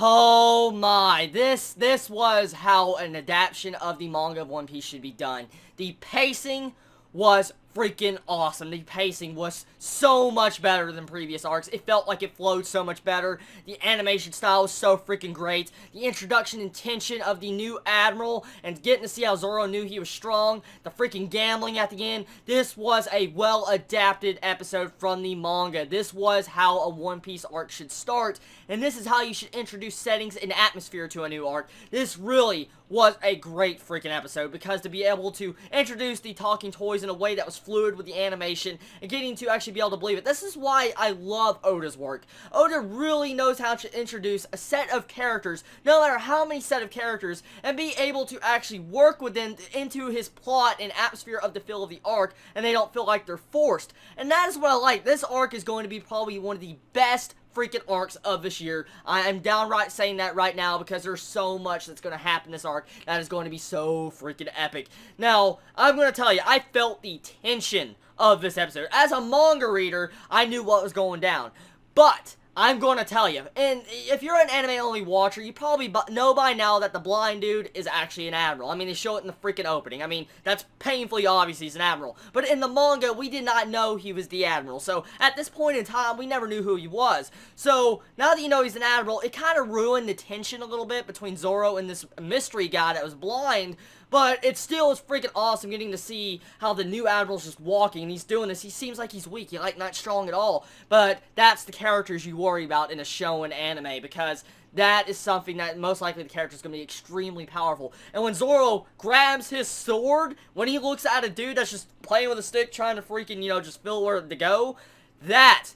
Oh my, this was how an adaptation of the manga of One Piece should be done. The pacing was freaking awesome. The pacing was so much better than previous arcs. It felt like it flowed so much better. The animation style was so freaking great. The introduction and tension of the new Admiral and getting to see how Zoro knew he was strong. The freaking gambling at the end. This was a well-adapted episode from the manga. This was how a One Piece arc should start. And this is how you should introduce settings and atmosphere to a new arc. This really was a great freaking episode, because to be able to introduce the talking toys in a way that was fluid with the animation and getting to actually be able to believe it. This is why I love Oda's work. Oda really knows how to introduce a set of characters, no matter how many set of characters, and be able to actually work with them into his plot and atmosphere of the feel of the arc, and they don't feel like they're forced. And that is what I like. This arc is going to be probably one of the best freaking arcs of this year. I am downright saying that right now, because there's so much that's going to happen this arc that is going to be so freaking epic. Now, I'm going to tell you, I felt the tension of this episode. As a manga reader, I knew what was going down. But I'm going to tell you, and if you're an anime-only watcher, you probably know by now that the blind dude is actually an admiral. I mean, they show it in the freaking opening. I mean, that's painfully obvious he's an admiral. But in the manga, we did not know he was the admiral. So, at this point in time, we never knew who he was. So, now that you know he's an admiral, it kind of ruined the tension a little bit between Zoro and this mystery guy that was blind. But it still is freaking awesome getting to see how the new Admiral's just walking, and he's doing this. He seems like he's weak, he's like not strong at all. But that's the characters you worry about in a show and anime, because that is something that most likely the character is going to be extremely powerful. And when Zoro grabs his sword, when he looks at a dude that's just playing with a stick, trying to freaking, just feel where to go, that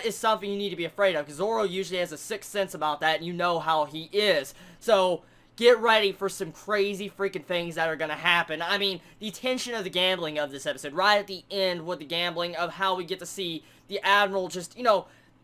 is something you need to be afraid of, because Zoro usually has a sixth sense about that, and you know how he is. So get ready for some crazy freaking things that are going to happen. I mean, the tension of the gambling of this episode, right at the end with the gambling of how we get to see the Admiral just,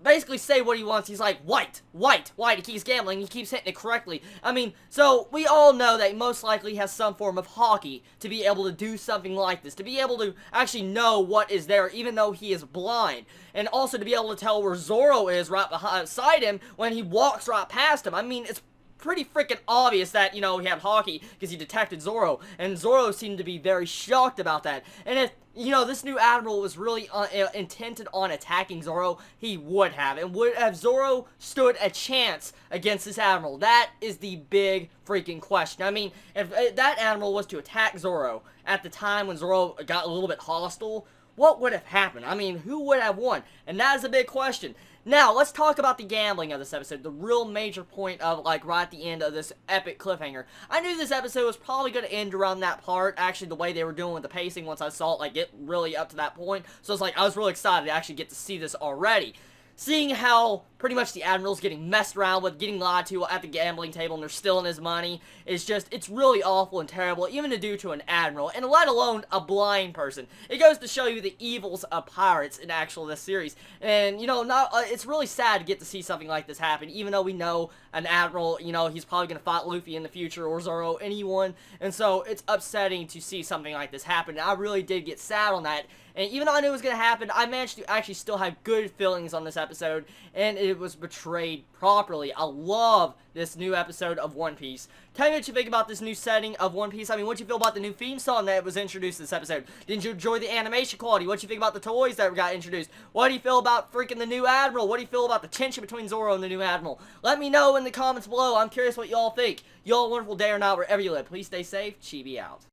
basically say what he wants. He's like, white, white, white. He keeps gambling. He keeps hitting it correctly. I mean, so we all know that he most likely has some form of hockey to be able to do something like this, to be able to actually know what is there, even though he is blind. And also to be able to tell where Zoro is right beside him when he walks right past him. I mean, it's pretty freaking obvious that, he had hockey because he detected Zoro, and Zoro seemed to be very shocked about that. And if, this new Admiral was really intended on attacking Zoro, he would have. And would have Zoro stood a chance against this Admiral? That is the big freaking question. I mean, if that Admiral was to attack Zoro at the time when Zoro got a little bit hostile, what would have happened? I mean, who would have won? And that is a big question. Now, let's talk about the gambling of this episode, the real major point of, right at the end of this epic cliffhanger. I knew this episode was probably going to end around that part, actually, the way they were doing with the pacing once I saw it, get really up to that point. So it's I was really excited to actually get to see this already. Seeing how pretty much the Admiral's getting messed around with, getting lied to at the gambling table, and they're stealing his money, is just, it's really awful and terrible, even to do to an Admiral, and let alone a blind person. It goes to show you the evils of pirates in this series. And, it's really sad to get to see something like this happen, even though we know an Admiral, he's probably going to fight Luffy in the future, or Zoro, anyone, and so it's upsetting to see something like this happen, and I really did get sad on that. And even though I knew it was going to happen, I managed to actually still have good feelings on this episode, and it was betrayed properly. I love this new episode of One Piece. Tell me what you think about this new setting of One Piece. I mean, what you feel about the new theme song that was introduced this episode? Did you enjoy the animation quality? What you think about the toys that got introduced? What do you feel about freaking the new Admiral? What do you feel about the tension between Zoro and the new Admiral? Let me know in the comments below. I'm curious what y'all think. Y'all have a wonderful day or night wherever you live. Please stay safe. Chibi out.